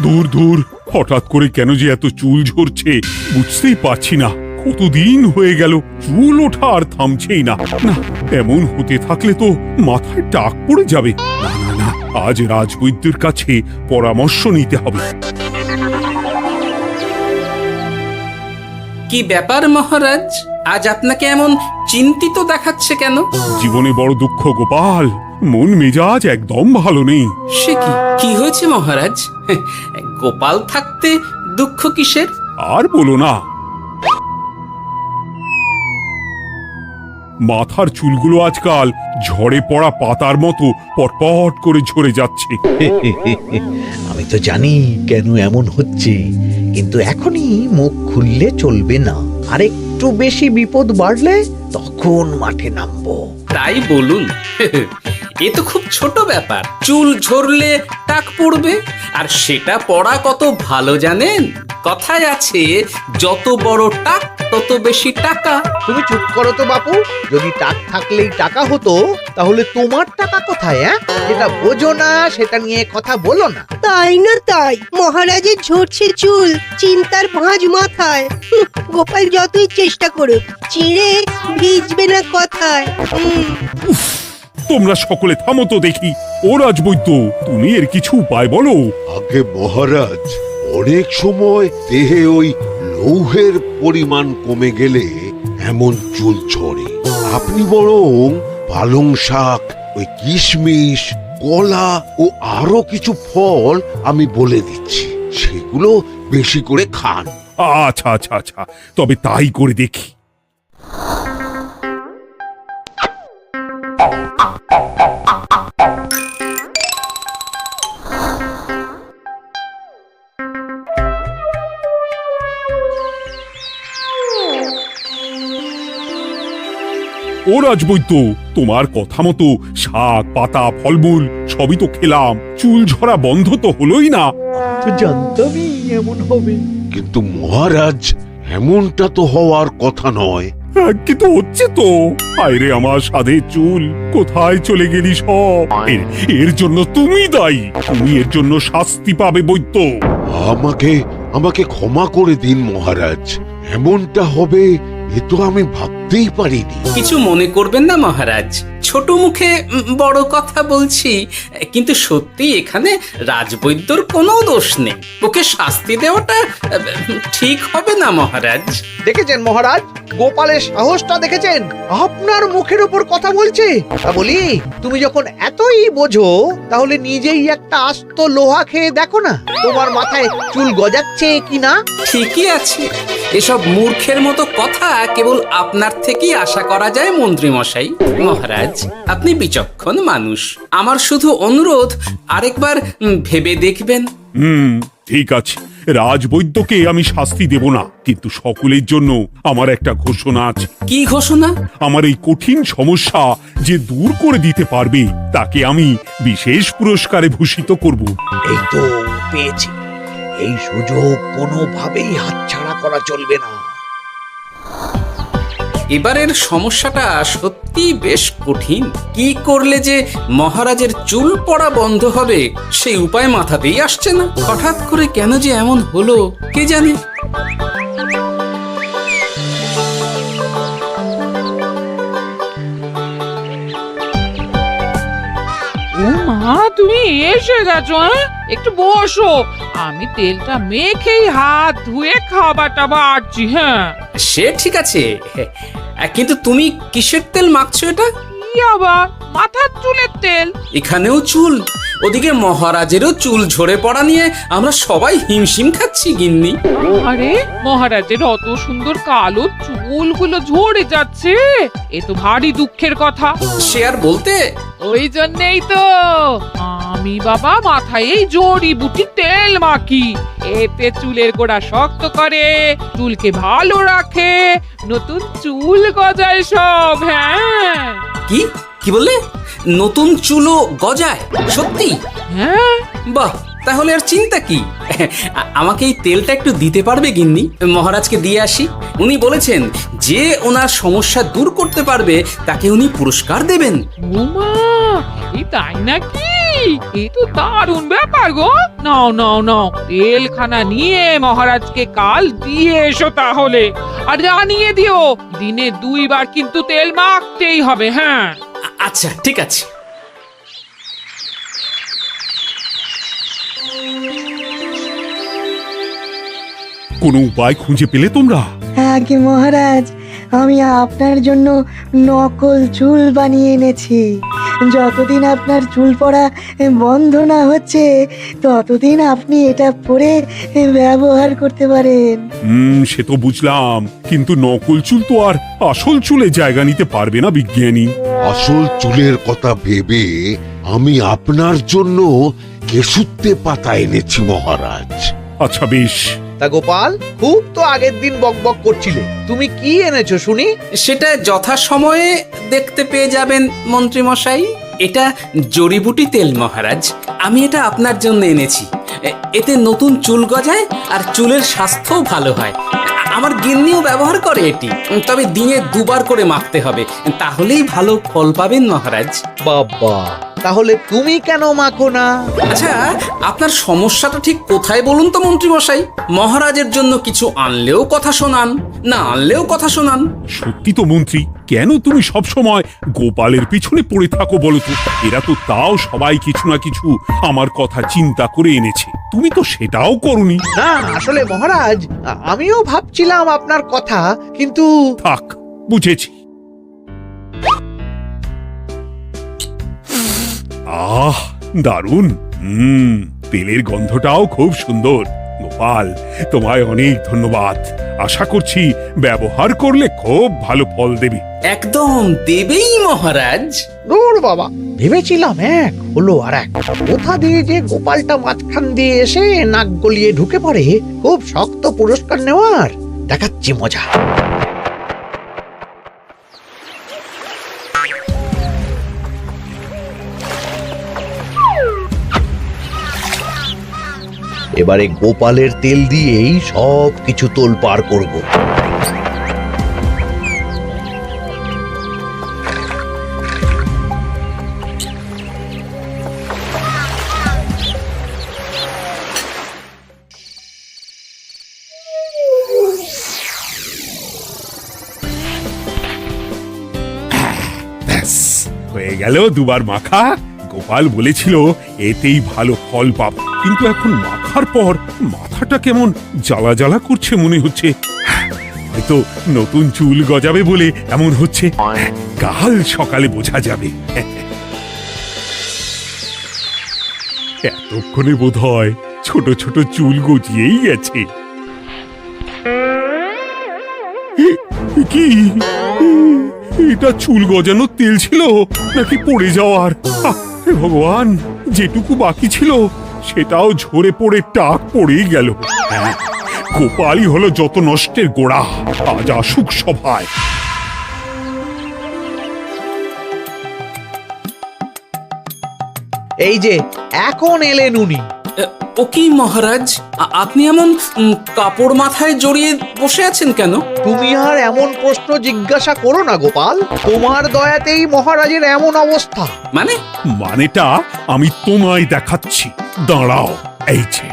ধুর ধুর, হঠাৎ করে কেন যে এত চুল ঝরছে বুঝতেই পারছি না। কতদিন হয়ে গেল চুল ওঠা আর থামছেই না। না, এমন হতে থাকলে তো মাথায় টাক পড়ে যাবে। না না না, আজ রাজবৈদ্যের কাছে পরামর্শ নিতে হবে। কি ব্যাপার মহারাজ, আজ আপনাকে এমন চিন্তিত দেখাচ্ছে কেন? জীবনে বড় দুঃখ গোপাল, মন মেজাজ একদম ভালো নেই। সে কি কি হয়েছে মহারাজ? গোপাল থাকতে দুঃখ কিসের? আর বলো না, মাথার চুলগুলো আজকাল ঝড়ে পড়া পাতার মতো পটপট করে ঝরে যাচ্ছে। আমি তো জানি কেন এমন হচ্ছে, কিন্তু এখনই মুখ খুললে চলবে না। আর একটু বেশি বিপদ বাড়লে তখন মাঠে নামবো। তাই বলুন। এ তো খুব ছোট ব্যাপার, চুল ঝরলে টাক পড়বে, আর সেটা পড়া কত ভালো জানেন? কথায় আছে, যত বড় টাক তত বেশি টাকা। তুমি চুপ করো তো বাপু। যদি টাক থাকলেই টাকা হতো, তাহলে তোমার টাকা কোথায়? যেটা বোঝো না সেটা নিয়ে কথা বলো না। তাই না তাই, মহারাজের ঝরছে চুল, চিন্তার ভাঁজ মাথায়। গোপাল যতই চেষ্টা করুক, চিড়ে ভিজবে না কথায়। তোমরা সকলে থামো তো দেখি। ও রাজবৈদ্য, তুমি এর কিছু উপায় বলো। আগে মহারাজ, অনেক সময় দেহে ওই লৌহের পরিমাণ কমে গেলে এমন চুল ঝরে। আপনি বরং পালং শাক, ওই কিশমিশ, কলা ও আরো কিছু ফল আমি বলে দিচ্ছি, সেগুলো বেশি করে খান। আচ্ছা আচ্ছা আচ্ছা, তবে তাই করে দেখি। ও রাজবৈদ্য, তোমার কথা মতো শাক পাতা ফলমূল সবই তো খেলাম, চুল ঝরা বন্ধ তো হলোই না। তো জানতামই এমন হবে। কিন্তু মহারাজ, এমনটা তো হওয়ার কথা নয়। কিন্তু হচ্ছে তো। আরে আমার সাধের চুল, কোথায় চলে গেলি সব? এর জন্য তুমি দায়ী। তুমি এর জন্য শাস্তি পাবে বৈদ্য। আমাকে আমাকে ক্ষমা করে দিন মহারাজ, এমনটা হবে এ তো আমি ভাবতেই পারিনি। কিছু মনে করবেন না মহারাজ, ছোট মুখে বড় কথা বলছি, কিন্তু সত্যি এখানে রাজবৈদ্যর কোনো দোষ নেই। ওকে শাস্তি দেওয়াটা ঠিক হবে না মহারাজ। দেখেছেন মহারাজ, গোপালের সাহসটা দেখেছেন? আপনার মুখের উপর কথা বলছে। তা বলি, তুমি যখন এতই বোঝো, তাহলে নিজেই একটা আস্ত লোহা খেয়ে দেখো না, তোমার মাথায় চুল গজাচ্ছে কিনা। ঠিকই আছে, এসব মূর্খের মতো কথা কেবল আপনার থেকেই আশা করা যায় মন্ত্রী মশাই। মহারাজ, আপনি বিচক্ষণ মানুষ, আমার শুধু অনুরোধ, আরেকবার ভেবে দেখবেন। ঠিক আছে, রাজবৈদ্যকে আমি শাস্তি দেব না, কিন্তু সকলের জন্য আমার একটা ঘোষণা আছে। কি ঘোষণা? আমার এই কঠিন সমস্যা যে দূর করে দিতে পারবে, তাকে আমি বিশেষ পুরস্কারে ভূষিত করব। এই তো পেয়েছি, এই সুযোগ কোনোভাবেই হাতছাড়া করা চলবে না। এবারের সমস্যাটা সত্যি বেশ কঠিন। কি করলে যে মহারাজের চুল পড়া বন্ধ হবে সেই উপায় মাথাতেই আসছে না। হঠাৎ করে কেন যে এমন হলো কে জানে। ও মা, তুমি এসে গেছো? একটু বসো, আমি তেলটা মেখেই হাত ধুয়ে খাবারটা বাড়ছি। হ্যাঁ, সে ঠিক আছে, কিন্তু তুমি কিসের তেল মাখছো এটা? কি আবার মাথার চুলের তেল? এখানেও চুল, ওদিকে মহারাজেরও চুল ঝরে পড়া নিয়ে আমরা সবাই হিমশিম খাচ্ছি গিন্নি। আরে, মহারাজের অত সুন্দর কালো চুলগুলো ঝরে যাচ্ছে, এ তো ভারী দুঃখের কথা। সে আর বলতে, ওই জন্যেই তো আমি বাবা মাথায় এই জড়িবুটি তেল মাখি। এতে চুলের গোড়া শক্ত করে, চুলকে ভালো রাখে, নতুন চুল গজায় সব। হ্যাঁ। কি কি বললে? নতুন চুলও গজায়? সত্যি? হ্যাঁ। বাহ, তাহলে আর চিন্তা কি। আমাকে এই তেলটা একটু দিতে পারবে গিন্নি? মহারাজকে দিয়ে আসি। উনি বলেছেন যে ওনার সমস্যা দূর করতে পারবে তাকে উনি পুরস্কার দেবেন। ওমা, এই তাই নাকি? এই তো দারুণ ব্যাপার গো। নাও নাও নাও, তেলখানা নিয়ে মহারাজকে কাল দিয়ে এসো তাহলে। আর জানিয়ে দিও, দিনে 2 বার কিন্তু তেল মাখতেই হবে। হ্যাঁ, আচ্ছা ঠিক আছে। কোনো উপায় খুঁজে পেলে তোমরা? আগে মহারাজ, আমি আপনার জন্য নকল চুল বানিয়ে এনেছি। যতদিন আপনার চুল পড়া বন্ধ না হচ্ছে ততদিন আপনি এটা পরে ব্যবহার করতে পারেন। সে তো বুঝলাম, কিন্তু নকল চুল তো আর আসল চুলে জায়গা নিতে পারবে না বিজ্ঞানী। আসল চুলের কথা ভেবে আমি আপনার জন্য কেশুত্তে পাতা এনেছি মহারাজ। আচ্ছা বেশ। তা গোপাল, খুব তো আগের দিন বকবক করছিলে, তুমি কি এনেছো শুনি? সেটা যথাসময়ে দেখতে পেয়ে যাবেন মন্ত্রী মশাই। এটা জড়িবুটি তেল মহারাজ, আমি এটা আপনার জন্য এনেছি। এতে নতুন চুল গজায় আর চুলের স্বাস্থ্যও ভালো হয়। আমার গিন্নিও ব্যবহার করে এটি, তবে দিনে 2 বার করে মাখতে হবে, তাহলেই ভালো ফল পাবেন মহারাজ। বাবা, তাহলে তুমি কেন মাখো না? আচ্ছা, আপনার সমস্যাটা ঠিক কোথায় বলুন তো মন্ত্রী মশাই? মহারাজের জন্য কিছু আনলেও কথা শোনান, না আনলেও কথা শোনান। সত্যি তো মন্ত্রী, কেন তুমি সব সময় গোপালের পিছনে পড়ে থাকো বলো তো? এরা তো তাও সবাই কিছু না কিছু আমার কথা চিন্তা করে এনেছে, তুমি তো সেটাও করনি। না আসলে মহারাজ, আমিও ভাবছিলাম আপনার কথা, কিন্তু থাক, বুঝেছি। আহ, দারুণ। তেলের গন্ধটাও খুব সুন্দর। গোপাল, তোমায় অনেক ধন্যবাদ। আশা করছি ব্যবহার করলে খুব ভালো ফল দেবে। একদম দেবেই মহারাজ। দূর বাবা, ভেবেছিলাম এক হলো আর এক। কোথা দিয়ে যে গোপালটা মাঝখান দিয়ে এসে নাক গলিয়ে ঢুকে পড়ে, খুব শক্ত পুরস্কার নেওয়ার। দেখাচ্ছি মজা। এবারে গোপালের তেল দিয়েই সব কিছু তোলপাড় করব। ব্যাস, হয়ে গেল 2 বার মাখা। গোপাল বলেছিল এতেই ভালো ফল পাব, কিন্তু এখন মাখার পর মাথাটা কেমন জ্বালা জ্বালা করছে মনে হচ্ছে। হয়তো নতুন চুল গজাবে বলে এমন হচ্ছে। কাল সকালে বোঝা যাবে। এতক্ষণে বোধহয় ছোট ছোট চুল গজিয়েই গেছে। কি এটা চুল গজানোর তেল ছিল নাকি পড়ে যাওয়ার? হে ভগবান, যেটুকু বাকি ছিল সেটাও ঝরে পড়ে টাক পড়েই গেল। হ্যাঁ, গোপালই হলো যত নষ্টের গোড়া। আজ আসুক সভায়। এই যে এখন এলেন উনি। ও কি মহারাজ, আপনি এমন কাপড় মাথায় জড়িয়ে বসে আছেন কেন? তুমি আর এমন প্রশ্ন জিজ্ঞাসা করো না গোপাল, তোমার দয়াতেই মহারাজের এমন অবস্থা। মানেটা আমি তোমায় দেখাচ্ছি, দাঁড়াও। এই যে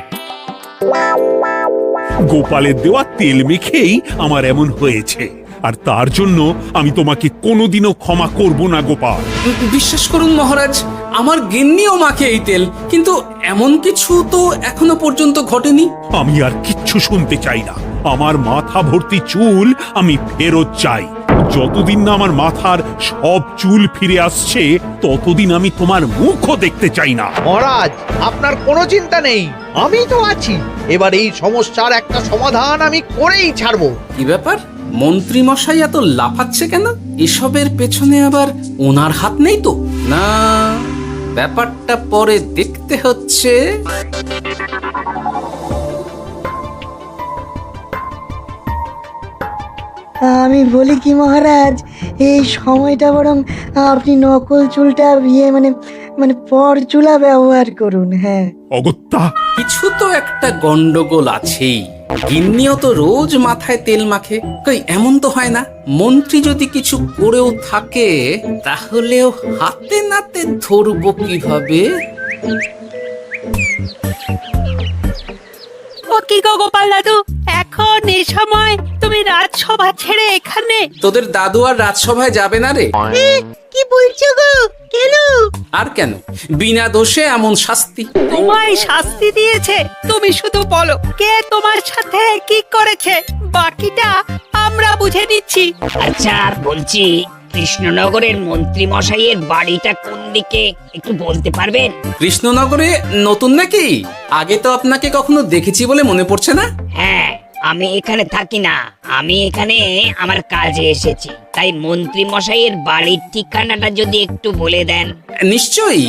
গোপালের দেওয়া তেল মেখেই আমার এমন হয়েছে, আর তার জন্য আমি তোমাকে কোনোদিনও ক্ষমা করব না গোপাল। বিশ্বাস করুন মহারাজ, আমার গিন্নিও মাখে এই তেল, কিন্তু এমন কিছু তো এখনো পর্যন্ত ঘটেনি। আমি আর কিচ্ছু শুনতে চাই না। আমার মাথা ভর্তি চুল আমি ফেরত চাই। যতদিন না আমার মাথার সব চুল ফিরে আসছে ততদিন আমি তোমার মুখও দেখতে চাই না। মহারাজ, আপনার কোনো চিন্তা নেই, আমি তো আছি। এবার এই সমস্যার একটা সমাধান আমি করেই ছাড়বো। কি ব্যাপার, মন্ত্রী মশাই এত লাফাচ্ছে কেন? এসবের পেছনে আবার ওনার হাত নেই তো? না, ব্যাপারটা পরে দেখতে হচ্ছে। আমি বলি কি মহারাজ, এই সময়টা বরং আপনি নকল চুলটা মানে পরচুলা ব্যবহার করুন। হ্যাঁ, অগত্যা, কিছু তো একটা গন্ডগোল আছেই। গিন্নিও তো রোজ মাথায় তেল মাখে, কই এমন তো হয় না। মন্ত্রী যদি কিছু করেও থাকে তাহলেও হাতে নাতে ধরবো কিভাবে? ও কি গো গোপাল দাদু, এখন এই সময় তুমি রাজসভা ছেড়ে এখানে? তোদের দাদু আর রাজসভায় যাবে না রে? কি বলছো গো? কেন? আর কেন, বিনা দোষে এমন শাস্তি। তোমায় শাস্তি দিয়েছে, তুমি শুধু বলো কে তোমার সাথে কি করেছে, বাকিটা আমরা বুঝে নিচ্ছি। আচ্ছা বলছি, কৃষ্ণনগরের মন্ত্রী মশাইয়ের বাড়িটা কোন দিকে একটু বলতে পারবেন? কৃষ্ণনগরে নতুন নাকি? আগে তো আপনাকে কখনো দেখেছি বলে মনে পড়ছে না। হ্যাঁ, আমি এখানে থাকি না, আমি এখানে আমার কাজে এসেছি, তাই মন্ত্রী মশাইয়ের বাড়ির ঠিকানাটা যদি একটু বলে দেন। নিশ্চয়ই,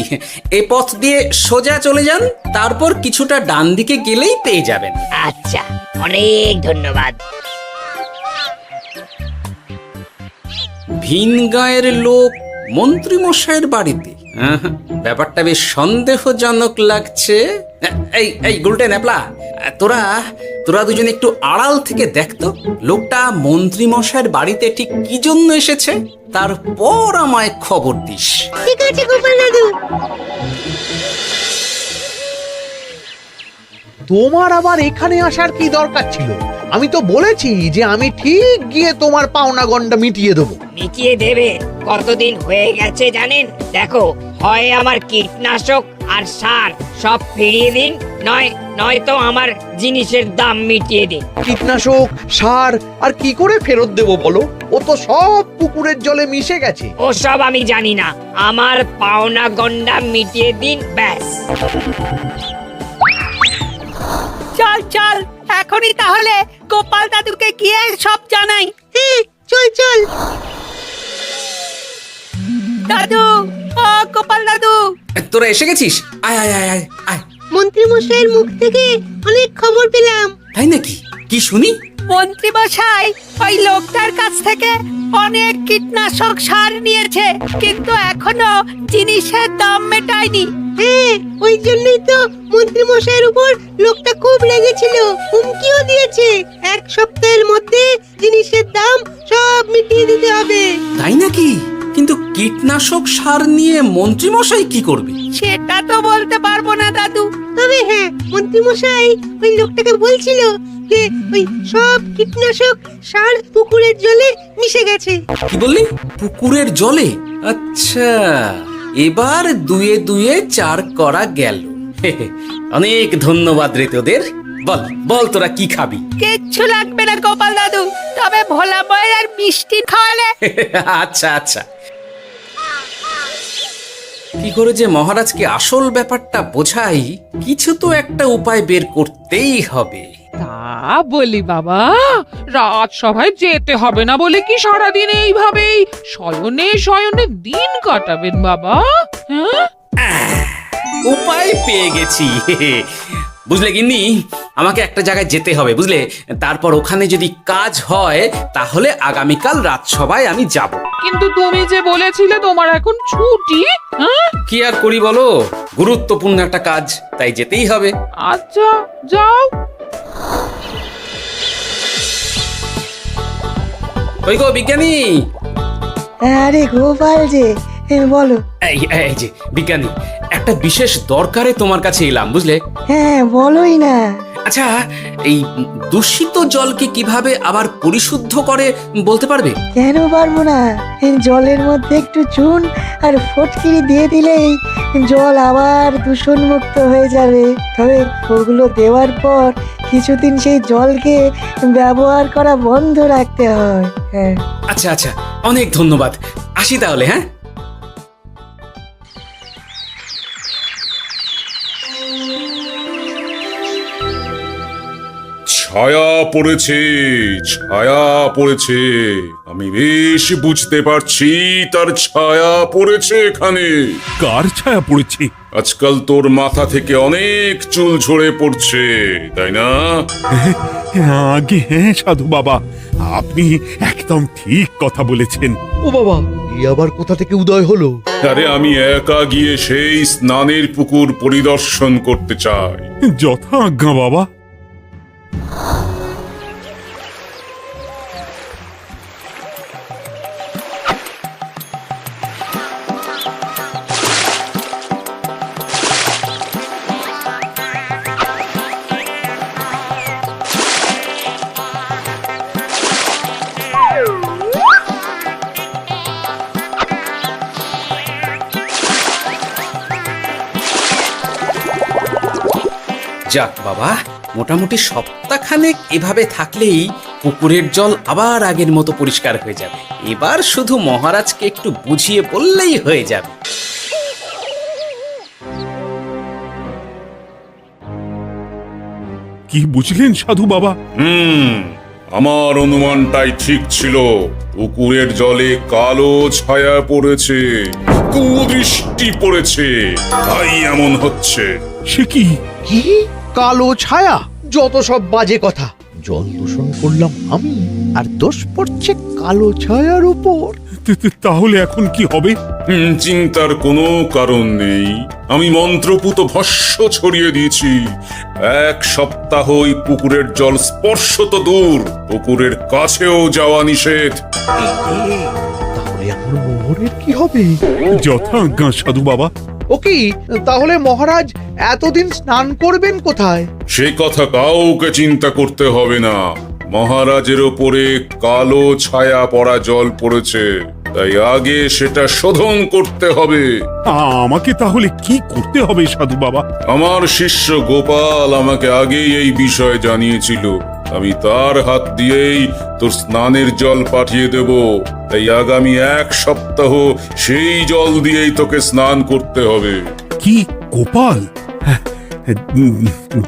এ পথ দিয়ে সোজা চলে যান, তারপর কিছুটা ডান দিকে গেলেই পেয়ে যাবেন। আচ্ছা, অনেক ধন্যবাদ। ভিন গাঁয়ের লোক মন্ত্রী মশাইয়ের বাড়িতে, ব্যাপারটা বেশ সন্দেহজনক লাগছে। এই এই গুলটে ন্যাপলা, তোরা তোরা দুজন একটু আড়াল থেকে দেখতো লোকটা মন্ত্রী মশাইয়ের বাড়িতে ঠিক কি জন্য এসেছে, তারপর আমায় খবর দিস। ঠিক আছে গোপাল দাদু। তোমার আবার এখানে আসার কি দরকার ছিল? আমি তো বলেছি যে আমি ঠিক গিয়ে তোমার পাওনা গন্ডা মিটিয়ে দেবো। মিটিয়ে দেবে? কতদিন হয়ে গেছে জানেন? দেখো, হয় আমার কীটনাশক আর সার সব ফিরিয়ে দিন, নয়তো আমার জিনিসের দাম মিটিয়ে দিন। কীটনাশক, সার আর কি করে ফেরত দেবো বলো? ও তো সব পুকুরের জলে মিশে গেছে। ওসব আমি জানি না, আমার পাওনা গন্ডা মিটিয়ে দিন, ব্যাস। চল চল, এখনই তাহলে গোপাল দাদুকে গিয়ে সব জানাই। চল চল। দাদু, ও গোপাল দাদু। তোরা এসে গেছিস? আয় আয় আয় আয় আয়। মন্ত্রী মশাইয়ের মুখ থেকে অনেক খবর পেলাম। তাই নাকি? কি শুনি? মন্ত্রী মশাই ওই লোকটার কাছ থেকে অনেক কীটনাশক সার নিয়েছে, কিন্তু এখনো জিনিসের দাম মেটায়নি। হ্যাঁ, ওই জন্যই তো মন্ত্রী মশাইয়ের উপর লোকটা খুব লেগেছিল, হুমকিও দিয়েছে 1 সপ্তাহের মধ্যে জিনিসের দাম সব মিটিয়ে দিতে হবে। তাই নাকি? কিন্তু কীটনাশক সার নিয়ে মন্ত্রী মশাই কি করবে? সেটা তো বলতে পারবো না দাদু। তবে হ্যাঁ, মন্ত্রী মশাই ওই লোকটাকে বলছিল যে ওই সব কীটনাশক সার পুকুরের জলে মিশে গেছে। কি বললি? পুকুরের জলে? আচ্ছা, এবার দুয়ে দুয়ে 4 করা গেল। অনেক ধন্যবাদ রে তোদের। বল বল, তোরা কি খাবি? কিচ্ছু লাগবে না গোপাল দাদু, তবে ভোলা বয়ের আর মিষ্টি খাওয়ালে। আচ্ছা আচ্ছা। কি করে যে মহারাজকে আসল ব্যাপারটা বোঝাই, কিছু তো একটা উপায় বের করতেই হবে। তা বলি বাবা, রাজসভায় যেতে হবে না বলে কি সারাদিন এইভাবেই শয়নে শয়নে দিন কাটাবেন বাবা? হ্যাঁ, উপায় পেয়ে গেছি। বুঝলে গিন্নি, আমাকে একটা জায়গায় যেতে হবে, বুঝলে? তারপর ওখানে যদি কাজ হয় তাহলে আগামীকাল রাজসভায় আমি যাব। কিন্তু তুমি যে বলেছিলে তোমার এখন ছুটি। হ্যাঁ, কি আর করি বলো, গুরুত্বপূর্ণ একটা কাজ, তাই যেতেই হবে। আচ্ছা যাও। ওই গো বিজ্ঞানী। আরে গোপাল যে, বলো। এই এই যে বিজ্ঞানী, একটা বিশেষ দরকারে তোমার কাছে এলাম, বুঝলে? হ্যাঁ, বলোই না। আচ্ছা, এই দূষিত জলকে কিভাবে আবার পরিশুদ্ধ করে বলতে পারবে? কেন পারবো না? জলের মধ্যে একটু চুন আর ফটকিরি দিয়ে দিলেই জল আবার দূষণ মুক্ত হয়ে যাবে। তবে ওগুলো দেওয়ার পর কিছুদিন সেই জলকে ব্যবহার করা বন্ধ রাখতে হয়। হ্যাঁ। আচ্ছা আচ্ছা, অনেক ধন্যবাদ, আসি তাহলে। হ্যাঁ, ছায়া পড়েছে, ছায়া পড়েছে। আমি বেশ বুঝতে পারছি তার ছায়া পড়েছে এখানে। কার ছায়া পড়েছে? আজকাল তোর মাথা থেকে অনেক চুল ঝরে পড়ছে, তাই না? আগে হ্যাঁ সাধু বাবা, আপনি একদম ঠিক কথা বলেছেন। ও বাবা, এই আবার কোথা থেকে উদয় হলো? আরে আমি একা গিয়ে সেই স্নানের পুকুর পরিদর্শন করতে চাই। যথা আজ্ঞা বাবা। যাক বাবা, মোটামুটি সপ্তাহখানেক এভাবে থাকলেই পুকুরের জল আবার আগের মতো পরিষ্কার হয়ে যাবে। এবার শুধু মহারাজকে একটু বুঝিয়ে বললেই হয়ে যাবে। কি বুঝলেন সাধু বাবা? আমার অনুমানটাই ঠিক ছিল। পুকুরের জলে কালো ছায়া পড়েছে, কুদৃষ্টি পড়েছে, তাই এমন হচ্ছে। সে কি? কি কালো ছায়া? যত সব বাজে কথা। জল দূষণ করলাম আমি, আর দোষ পড়ছে কালো ছায়ার উপর। তাহলে এখন কি হবে? চিন্তার কোনো কারণ নেই। আমি মন্ত্রপুত ভস্য ছড়িয়ে দিয়েছি। 1 সপ্তাহ ওই পুকুরের জল স্পর্শ তো দূর, পুকুরের কাছেও যাওয়া নিষেধ। তাহলে আমার মোহরের কি হবে? যথাজ্ঞা সাধু বাবা। ও কি, তাহলে মহারাজ এতদিন স্নান করবেন কোথায়? সে কথা কাউকে চিন্তা করতে হবে না। মহারাজের ওপরে কালো ছায়া পড়া জল পড়েছে, তাই আগে সেটা শোধন করতে হবে। আমাকে তাহলে কি করতে হবে সাধু বাবা? আমার শিষ্য গোপাল আমাকে আগেই এই বিষয় জানিয়েছিল। আমি তার হাত দিয়েই তোর স্নানের জল পাঠিয়ে দেব। তাই আগামী 1 সপ্তাহ সেই জল দিয়েই তোকে স্নান করতে হবে। কি গোপাল?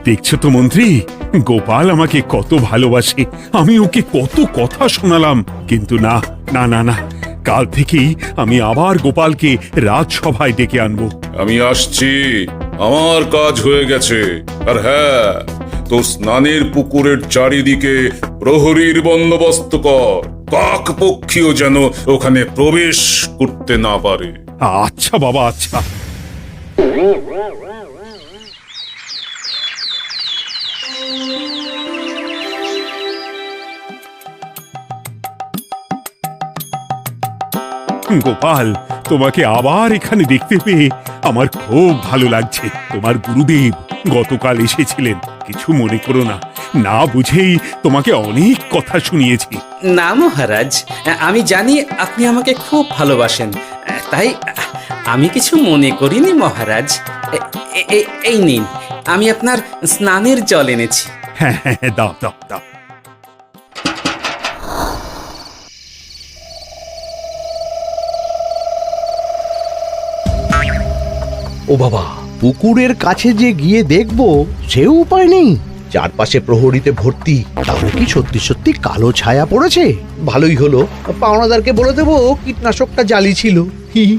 দেখছো তো মন্ত্রী, গোপাল আমাকে কত ভালোবাসে। আমি ওকে কত কথা শোনালাম, কিন্তু না না না না, কাল থেকেই আমি আবার গোপালকে রাজসভায় ডেকে আনবো। আমি আসছি, আমার কাজ হয়ে গেছে। আর হ্যাঁ, তোর স্নানের পুকুরের চারিদিকে প্রহরীর বন্দোবস্ত কর। কাক পক্ষীও যেন ওখানে প্রবেশ করতে না পারে। আচ্ছা বাবা, আচ্ছা। গোপাল, তোমাকে আবার এখানে দেখতে পেয়ে আমার খুব ভালো লাগছে। তোমার গুরুদেব গতকাল এসেছিলেন, কিছু মনে করো না। না বুঝেই তোমাকে অনেক কথা শুনিয়েছি। না মহারাজ, আমি জানি আপনি আমাকে খুব ভালোবাসেন, তাই আমি কিছু মনে করিনি মহারাজ। এই নিন, আমি আপনার স্নানের জল এনেছি। হ্যাঁ হ্যাঁ হ্যাঁ, দাও দাও দাও। ও বাবা, পুকুরের কাছে যে গিয়ে দেখবো সে উপায় নেই। চারপাশে প্রহরীতে ভর্তি। তাহলে কি সত্যি সত্যি কালো ছায়া পড়েছে? ভালোই হলো, পাওনাদারকে বলে দেবো কীটনাশকটা জালি ছিল। হি হি।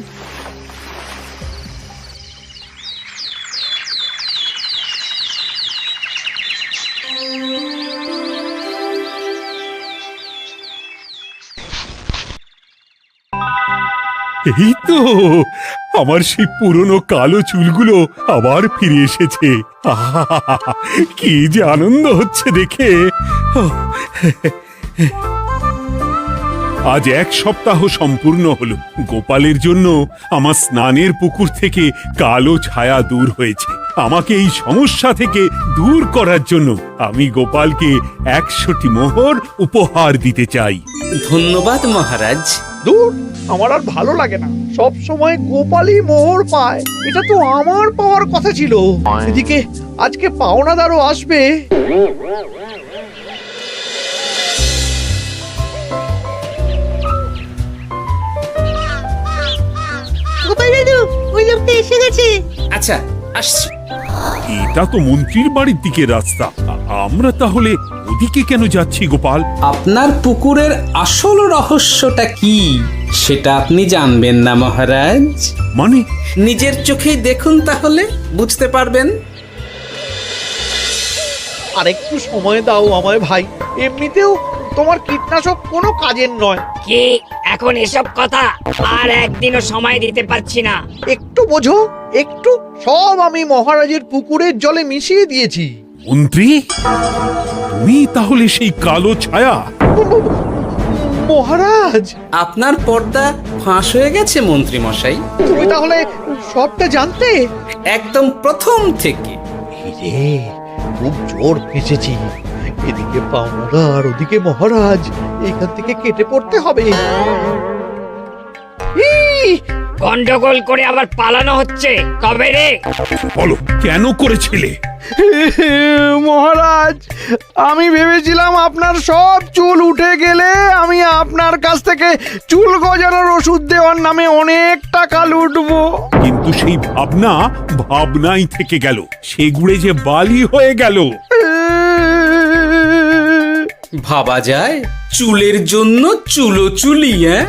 এই তো আমার সেই পুরনো কালো চুলগুলো আবার ফিরে এসেছে। আহা, কি যে আনন্দ হচ্ছে দেখে। আজ 1 সপ্তাহ সম্পূর্ণ হলো। গোপালের জন্য আমার স্নানের পুকুর থেকে কালো ছায়া দূর হয়েছে। আমাকে এই সমস্যা থেকে দূর করার জন্য আমি গোপালকে 100টি মোহর উপহার দিতে চাই। ধন্যবাদ মহারাজ। দূর, আমার আর ভালো লাগে না। সব সময় গোপালই মোহর পায়, এটা তো আমার পাওয়ার কথা ছিল। এদিকে আজকে পাওনাদারও আসবে। গোপাল দাদু, ওই লোকটা এসে গেছে। আচ্ছা, আসছি। এটা তো মন্ত্রীর বাড়ির দিকে রাস্তা। আমরা তাহলে ওদিকে কেন যাচ্ছি গোপাল? আপনার পুকুরের আসল রহস্যটা কি সেটা আপনি জানবেন না মহারাজ? মানে? নিজের চোখেই দেখুন, তাহলে বুঝতে পারবেন। আর একটু সময় দাও আমায় ভাই। এমনিতেও তোমার কীটনাশক কোনো কাজের নয়। কি এখন এসব কথা? আর একদিনও সময় দিতে পারছি না। একটু বোঝো, একটু। সব আমি মহারাজের পুকুরের জলে মিশিয়ে দিয়েছি। মন্ত্রী, তুমি তাহলে সেই কালো ছায়া? মহারাজ, আপনার পর্দা ফাঁস হয়ে গেছে মন্ত্রী মশাই। তুমি তাহলে সবটা জানতে? একদম প্রথম থেকে। রে, খুব জোর ফেঁসেছি। এদিকে পাওনাদার, ওদিকে মহারাজ। এখান থেকে কেটে পড়তে হবে। গন্ডগোল করে আবার পালানো হচ্ছে। তবে রে, বলো, কেন করেছিলে? মহারাজ, আমি ভেবেছিলাম আপনার সব চুল উঠে গেলে আমি আপনার কাছ থেকে চুল গজানোর ওষুধ দেওয়ার নামে অনেক টাকা লুটবো। কিন্তু সেই ভাবনা ভাবনাই থেকে গেল, সেগুড়ে যে বালি হয়ে গেল। ভাবা যায় চুলের জন্য চুলোচুলি, হ্যাঁ?